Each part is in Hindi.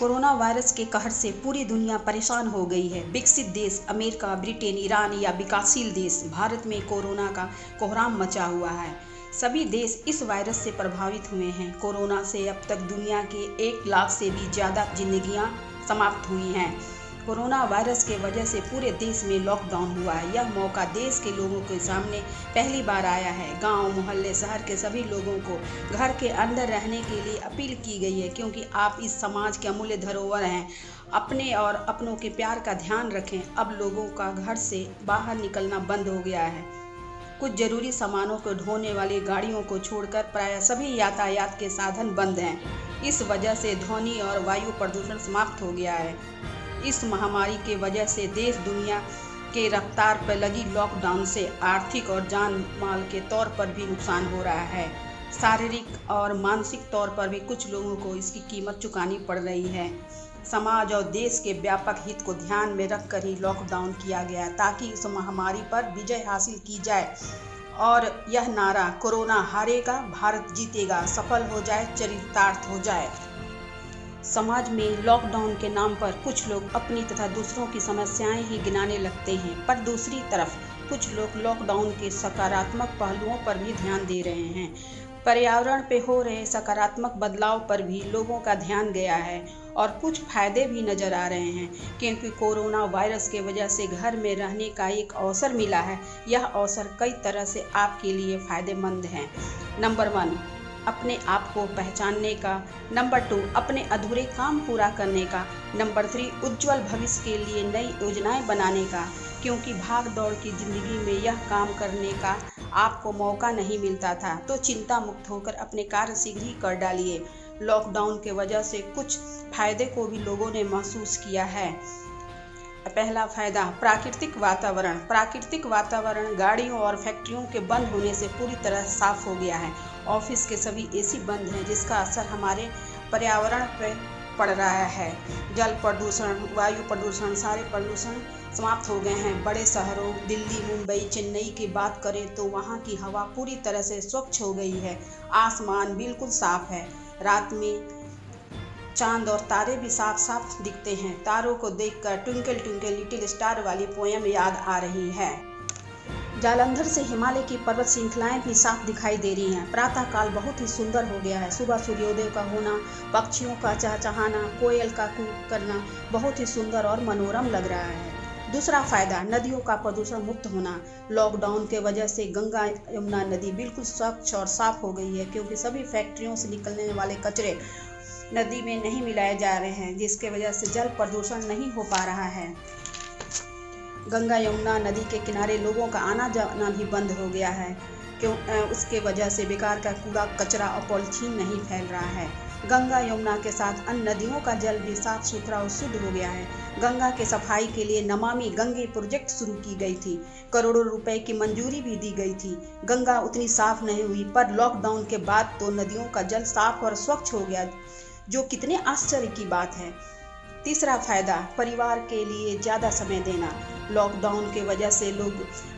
कोरोना वायरस के कहर से पूरी दुनिया परेशान हो गई है। विकसित देश अमेरिका, ब्रिटेन, ईरान या विकासशील देश भारत में कोरोना का कोहराम मचा हुआ है। सभी देश इस वायरस से प्रभावित हुए हैं। कोरोना से अब तक दुनिया के 1 लाख से भी ज़्यादा जिंदगियां समाप्त हुई हैं। कोरोना वायरस के वजह से पूरे देश में लॉकडाउन हुआ है। यह मौका देश के लोगों के सामने पहली बार आया है। गांव, मोहल्ले, शहर के सभी लोगों को घर के अंदर रहने के लिए अपील की गई है, क्योंकि आप इस समाज के अमूल्य धरोहर हैं। अपने और अपनों के प्यार का ध्यान रखें। अब लोगों का घर से बाहर निकलना बंद हो गया है। कुछ जरूरी सामानों को ढोने वाली गाड़ियों को छोड़कर प्राय सभी यातायात के साधन बंद हैं। इस वजह से ध्वनि और वायु प्रदूषण समाप्त हो गया है। इस महामारी के वजह से देश दुनिया के रफ्तार पर लगी लॉकडाउन से आर्थिक और जान माल के तौर पर भी नुकसान हो रहा है। शारीरिक और मानसिक तौर पर भी कुछ लोगों को इसकी कीमत चुकानी पड़ रही है। समाज और देश के व्यापक हित को ध्यान में रखकर ही लॉकडाउन किया गया, ताकि इस महामारी पर विजय हासिल की जाए और यह नारा कोरोना हारेगा, भारत जीतेगा सफल हो जाए, चरितार्थ हो जाए। समाज में लॉकडाउन के नाम पर कुछ लोग अपनी तथा दूसरों की समस्याएं ही गिनाने लगते हैं, पर दूसरी तरफ कुछ लोग लॉकडाउन के सकारात्मक पहलुओं पर भी ध्यान दे रहे हैं। पर्यावरण पे हो रहे सकारात्मक बदलाव पर भी लोगों का ध्यान गया है और कुछ फायदे भी नजर आ रहे हैं, क्योंकि कोरोना वायरस के वजह से घर में रहने का एक अवसर मिला है। यह अवसर कई तरह से आपके लिए फायदेमंद है। नंबर 1, अपने आप को पहचानने का। नंबर 2, अपने अधूरे काम पूरा करने का। नंबर 3, उज्जवल भविष्य के लिए नई योजनाएं बनाने का, क्योंकि भाग दौड़ की जिंदगी में यह काम करने का आपको मौका नहीं मिलता था। तो चिंता मुक्त होकर अपने कार्य शीघ्र ही कर डालिए। लॉकडाउन के वजह से कुछ फायदे को भी लोगों ने महसूस किया है। पहला फायदा, प्राकृतिक वातावरण। प्राकृतिक वातावरण गाड़ियों और फैक्ट्रियों के बंद होने से पूरी तरह साफ हो गया है। ऑफिस के सभी एसी बंद हैं, जिसका असर हमारे पर्यावरण पर पड़ रहा है। जल प्रदूषण, वायु प्रदूषण, सारे प्रदूषण समाप्त हो गए हैं। बड़े शहरों दिल्ली, मुंबई, चेन्नई की बात करें तो वहाँ की हवा पूरी तरह से स्वच्छ हो गई है। आसमान बिल्कुल साफ है। रात में चांद और तारे भी साफ साफ दिखते हैं। तारों को देखकर ट्विंकल ट्विंकल लिटिल स्टार वाली पोयम याद आ रही है। जालंधर से हिमालय की पर्वत श्रृंखलाएं भी साफ दिखाई दे रही हैं। प्रातः काल बहुत ही सुंदर हो गया है। सुबह सूर्योदय का होना, पक्षियों का चहचहाना, कोयल का कूक करना बहुत ही सुंदर और मनोरम लग रहा है। दूसरा फायदा, नदियों का प्रदूषण मुक्त होना। लॉकडाउन के वजह से गंगा यमुना नदी बिल्कुल स्वच्छ और साफ हो गई है, क्योंकि सभी फैक्ट्रियों से निकलने वाले कचरे नदी में नहीं मिलाए जा रहे हैं, जिसके वजह से जल प्रदूषण नहीं हो पा रहा है। गंगा यमुना नदी के किनारे लोगों का आना जाना भी बंद हो गया है, उसके वजह से बेकार का कूड़ा, कचरा और पॉलीथीन नहीं फैल रहा है। गंगा यमुना के साथ अन्य नदियों का जल भी साफ सुथरा और शुद्ध हो गया है। गंगा के सफाई के लिए नमामि गंगे प्रोजेक्ट शुरू की गई थी। करोड़ों रुपए की मंजूरी भी दी गई थी। गंगा उतनी साफ नहीं हुई, पर लॉकडाउन के बाद तो नदियों का जल साफ और स्वच्छ हो गया, जो कितने आश्चर्य की बात है। तीसरा फायदा, परिवार के लिए ज़्यादा समय देना। लॉकडाउन के वजह से लोग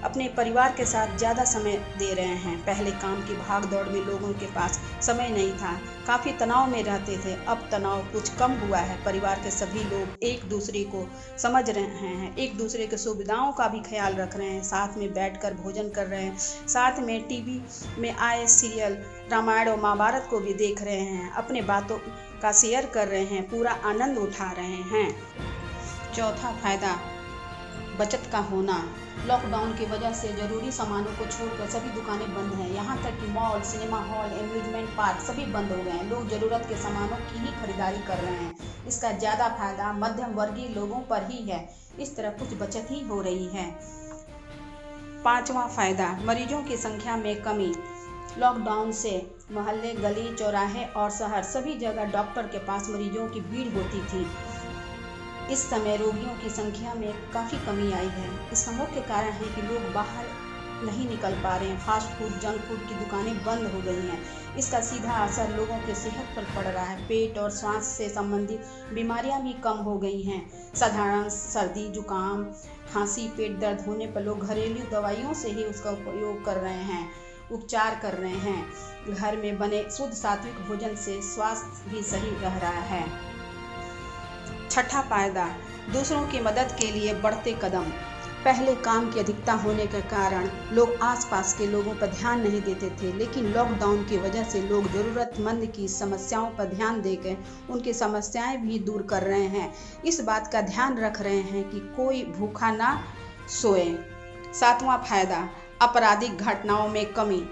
अपने परिवार के साथ ज़्यादा समय दे रहे हैं। पहले काम की भाग दौड़ में लोगों के पास समय नहीं था, काफ़ी तनाव में रहते थे। अब तनाव कुछ कम हुआ है। परिवार के सभी लोग एक दूसरे को समझ रहे हैं, एक दूसरे के सुविधाओं का भी ख्याल रख रहे हैं, साथ में बैठकर भोजन कर रहे हैं, साथ में टीवी में आए सीरियल रामायण और महाभारत को भी देख रहे हैं, अपने बातों का शेयर कर रहे हैं, पूरा आनंद उठा रहे हैं। चौथा फायदा, बचत का होना। लॉकडाउन की वजह से जरूरी सामानों को छोड़कर सभी दुकानें बंद हैं। यहाँ तक कि mall, cinema hall, amusement park सभी बंद हो गए हैं। लोग जरूरत के सामानों की ही खरीदारी कर रहे हैं। इसका ज़्यादा फायदा मध्यम वर्गीय लोगों पर ही है। इस तरह कुछ बचत ही हो रही है। पांचवा फायदा, मरीजों की संख्या में कमी। लॉकडाउन से मोहल्ले, गली, चौराहे और शहर सभी जगह डॉक्टर के पास मरीजों की भीड़ होती थी। इस समय रोगियों की संख्या में काफ़ी कमी आई है। इसका मुख्य कारण है कि लोग बाहर नहीं निकल पा रहे हैं। फास्ट फूड, जंक फूड की दुकानें बंद हो गई हैं। इसका सीधा असर लोगों के सेहत पर पड़ रहा है। पेट और सांस से संबंधित बीमारियां भी कम हो गई हैं। साधारण सर्दी, जुकाम, खांसी, पेट दर्द होने पर लोग घरेलू दवाइयों से ही उसका उपयोग कर रहे हैं, उपचार कर रहे हैं। घर में बने शुद्ध सात्विक भोजन से स्वास्थ्य भी सही रह रहा है। छठा फायदा, दूसरों की मदद के लिए बढ़ते कदम। पहले काम की अधिकता होने के कारण लोग आसपास के लोगों पर ध्यान नहीं देते थे, लेकिन लॉकडाउन की वजह से लोग ज़रूरतमंद की समस्याओं पर ध्यान देकर उनकी समस्याएं भी दूर कर रहे हैं। इस बात का ध्यान रख रहे हैं कि कोई भूखा ना सोए। सातवां फायदा, आपराधिक घटनाओं में कमी।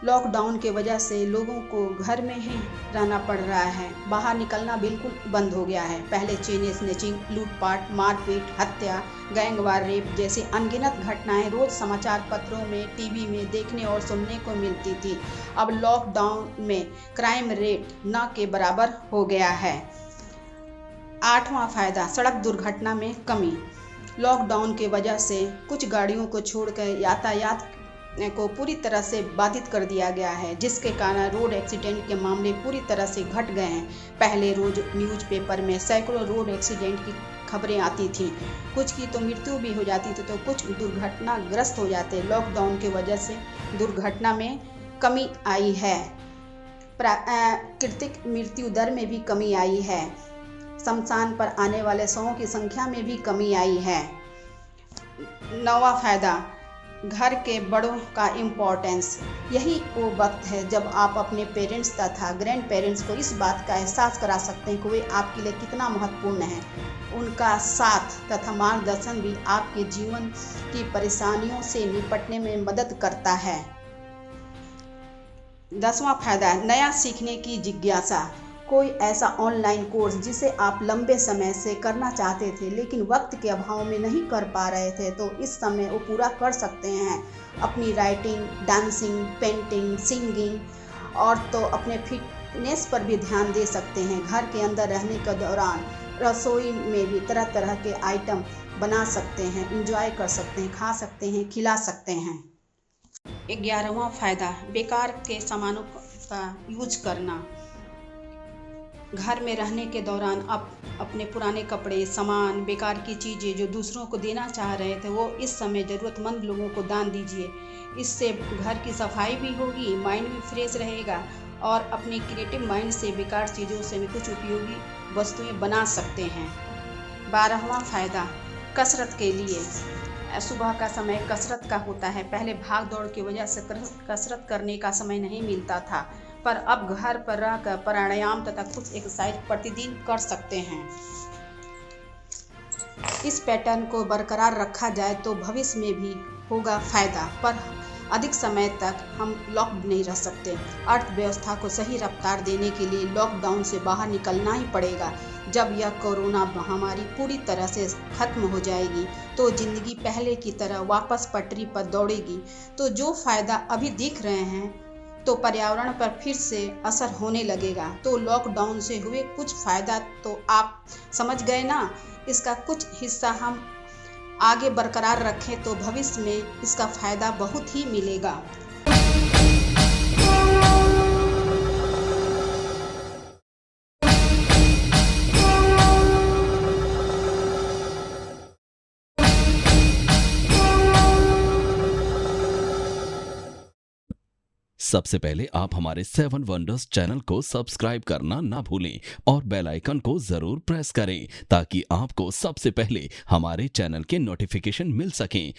लॉकडाउन की वजह से लोगों को घर में ही रहना पड़ रहा है, बाहर निकलना बिल्कुल बंद हो गया है। पहले चेन स्नैचिंग, लूटपाट, मारपीट, हत्या, गैंगवार, रेप जैसी अनगिनत घटनाएं रोज समाचार पत्रों में, टीवी में देखने और सुनने को मिलती थी। अब लॉकडाउन में क्राइम रेट न के बराबर हो गया है। आठवां फायदा, सड़क दुर्घटना में कमी। लॉकडाउन की वजह से कुछ गाड़ियों को छोड़कर यातायात को पूरी तरह से बाधित कर दिया गया है, जिसके कारण रोड एक्सीडेंट के मामले पूरी तरह से घट गए हैं। पहले रोज न्यूज़पेपर में सैकड़ों रोड एक्सीडेंट की खबरें आती थीं। कुछ की तो मृत्यु भी हो जाती थी, तो कुछ दुर्घटनाग्रस्त हो जाते। लॉकडाउन की वजह से दुर्घटना में कमी आई है। प्राकृतिक मृत्यु दर में भी कमी आई है। शमशान पर आने वाले शवों की संख्या में भी कमी आई है। नौवां फायदा, घर के बड़ों का इम्पोर्टेंस। यही वो वक्त है जब आप अपने पेरेंट्स तथा ग्रैंड पेरेंट्स को इस बात का एहसास करा सकते हैं कि वे आपके लिए कितना महत्वपूर्ण है। उनका साथ तथा मार्गदर्शन भी आपके जीवन की परेशानियों से निपटने में मदद करता है। 10वां फायदा, नया सीखने की जिज्ञासा। कोई ऐसा ऑनलाइन कोर्स जिसे आप लंबे समय से करना चाहते थे लेकिन वक्त के अभाव में नहीं कर पा रहे थे, तो इस समय वो पूरा कर सकते हैं। अपनी राइटिंग, डांसिंग, पेंटिंग, सिंगिंग और तो अपने फिटनेस पर भी ध्यान दे सकते हैं। घर के अंदर रहने के दौरान रसोई में भी तरह तरह के आइटम बना सकते हैं, एंजॉय कर सकते हैं, खा सकते हैं, खिला सकते हैं। 11वां फायदा, बेकार के सामानों का यूज करना। घर में रहने के दौरान आप अपने पुराने कपड़े, सामान, बेकार की चीज़ें जो दूसरों को देना चाह रहे थे, वो इस समय ज़रूरतमंद लोगों को दान दीजिए। इससे घर की सफाई भी होगी, माइंड भी फ्रेश रहेगा और अपने क्रिएटिव माइंड से बेकार चीज़ों से भी कुछ उपयोगी वस्तुएं बना सकते हैं। 12वां फायदा, कसरत के लिए। सुबह का समय कसरत का होता है। पहले भाग दौड़ की वजह से कसरत करने का समय नहीं मिलता था, पर अब घर पर रहकर प्राणायाम तथा कुछ एक्सरसाइज प्रतिदिन कर सकते हैं। इस पैटर्न को बरकरार रखा जाए तो भविष्य में भी होगा फायदा, पर अधिक समय तक हम लॉक नहीं रह सकते। अर्थव्यवस्था को सही रफ्तार देने के लिए लॉकडाउन से बाहर निकलना ही पड़ेगा। जब यह कोरोना महामारी पूरी तरह से खत्म हो जाएगी तो जिंदगी पहले की तरह वापस पटरी पर दौड़ेगी। तो जो फायदा अभी दिख रहे हैं तो पर्यावरण पर फिर से असर होने लगेगा। तो लॉकडाउन से हुए कुछ फायदा तो आप समझ गए ना। इसका कुछ हिस्सा हम आगे बरकरार रखें तो भविष्य में इसका फायदा बहुत ही मिलेगा। सबसे पहले आप हमारे 7 वंडर्स चैनल को सब्सक्राइब करना ना भूलें और बेल आइकन को जरूर प्रेस करें ताकि आपको सबसे पहले हमारे चैनल के नोटिफिकेशन मिल सकें।